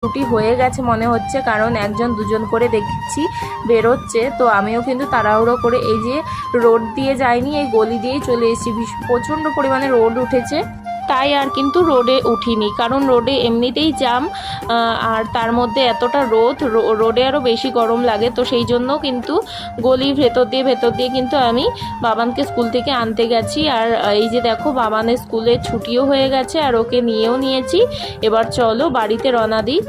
ছুটি হয়ে গেছে মনে হচ্ছে, কারণ একজন দুজন করে দেখছি বেরোচ্ছে। তো আমিও কিন্তু তাড়াহুড়ো করে এই যে রোড দিয়ে যাইনি, এই গলি দিয়েই চলে এসেছি। প্রচণ্ড পরিমাণে রোড উঠেছে, তাই আর কিন্তু রোডে উঠিনি, কারণ রোডে এমনিতেই জ্যাম, আর তার মধ্যে এতটা রোডে আরও বেশি গরম লাগে। তো সেই জন্য কিন্তু গলির ভেতর দিয়ে কিন্তু আমি বাবানকে স্কুল থেকে আনতে গেছি। আর এই যে দেখো বাবানের স্কুলে ছুটিও হয়ে গেছে আর ওকে নিয়েও নিয়েছি। এবার চলো বাড়িতে রওনা দিই।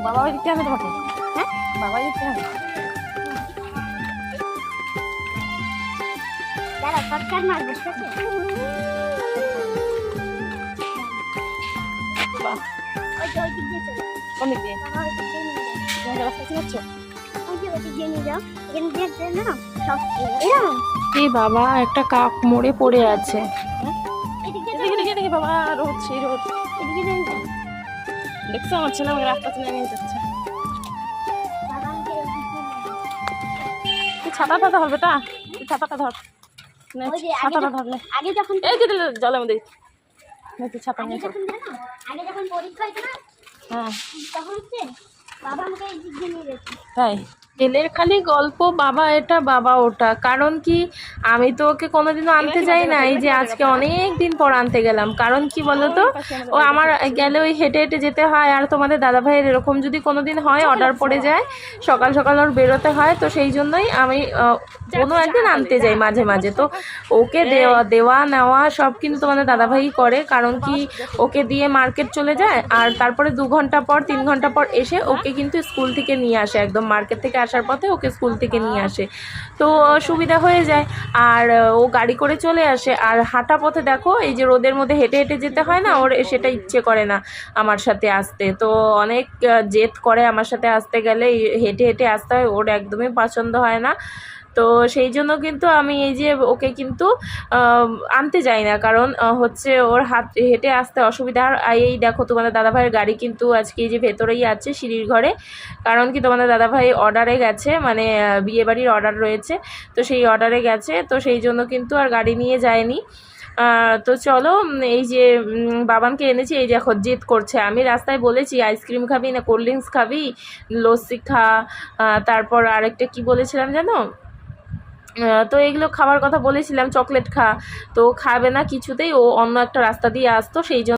বাবা দিতে হবে তোমাকে, হ্যাঁ বাবা দিতে হবে। বাবা একটা কাক মরে পড়ে আছে। বাবা রোদ সেই রোদ দেখছো, আমার ছেলে আমাকে রাস্তা চিনে নিয়ে যাচ্ছে। ছাতাটা ধর বেটা, ছাতাটা ধর, ছাতাটা ধরলে আগে যখন এই যে জলের মধ্যে ছাতা নিয়ে আগে যখন পরীক্ষা হইতো না, হ্যাঁ তখন হচ্ছে বাবা আমাকে এই দিক দিয়ে নিয়ে গেছে। তাই ছেলের খালি গল্প, বাবা এটা বাবা ওটা। কারণ কি আমি তো ওকে কোনোদিনও আনতে যাই না, এই যে আজকে অনেক দিন পর আনতে গেলাম। কারণ কি বলতো, ও আমার গেলে ওই হেঁটে হেঁটে যেতে হয়। আর তোমাদের দাদাভাইয়ের এরকম যদি কোনোদিন হয় অর্ডার পড়ে যায়, সকাল সকাল ওর বেরোতে হয়, তো সেই জন্যই আমি কোনো একদিন আনতে যাই মাঝে মাঝে। তো ওকে দেওয়া নেওয়া সব কিন্তু তোমাদের দাদাভাই করে। কারণ কি ওকে দিয়ে মার্কেট চলে যায়, আর তারপরে 2 ঘন্টা পর 3 ঘন্টা পর এসে ওকে কিন্তু স্কুল থেকে নিয়ে আসে, একদম মার্কেট থেকে আসার পথে ওকে স্কুল থেকে নিয়ে আসে। তো সুবিধা হয়ে যায়, আর ও গাড়ি করে চলে আসে। আর হাঁটা পথে দেখো এই যে রোদের মধ্যে হেঁটে হেঁটে যেতে হয় না, ওর সেটা ইচ্ছে করে না আমার সাথে আসতে। তো অনেক জেদ করে আমার সাথে আসতে গেলে, হেঁটে হেঁটে আসতে হয়, ওর একদমই পছন্দ হয় না। তো সেই জন্য কিন্তু আমি এই যে ওকে কিন্তু আনতে যাই না, কারণ হচ্ছে ওর হেঁটে আসতে অসুবিধা। আর এই দেখো তোমাদের দাদাভাইয়ের গাড়ি কিন্তু আজকে এই যে ভেতরেই আছে সিঁড়ির ঘরে। কারণ কি তোমাদের দাদাভাই অর্ডারে গেছে, মানে বিয়েবাড়ির অর্ডার রয়েছে, তো সেই অর্ডারে গেছে, তো সেই জন্য কিন্তু আর গাড়ি নিয়ে যায়নি। তো চলো এই যে বাবানকে এনেছি, এই দেখো জেদ করছে। আমি রাস্তায় বলেছি আইসক্রিম খাবি না কোল্ড ড্রিঙ্কস খাবি, লস্যি খা, তারপর আরেকটা কি বলেছিলাম জানো, তো এগুলো খাওয়ার কথা বলেছিলাম, চকলেট খা। তো খাবে না কিছুতেই, ও অন্য একটা রাস্তা দিয়ে আসতো, সেই জন্য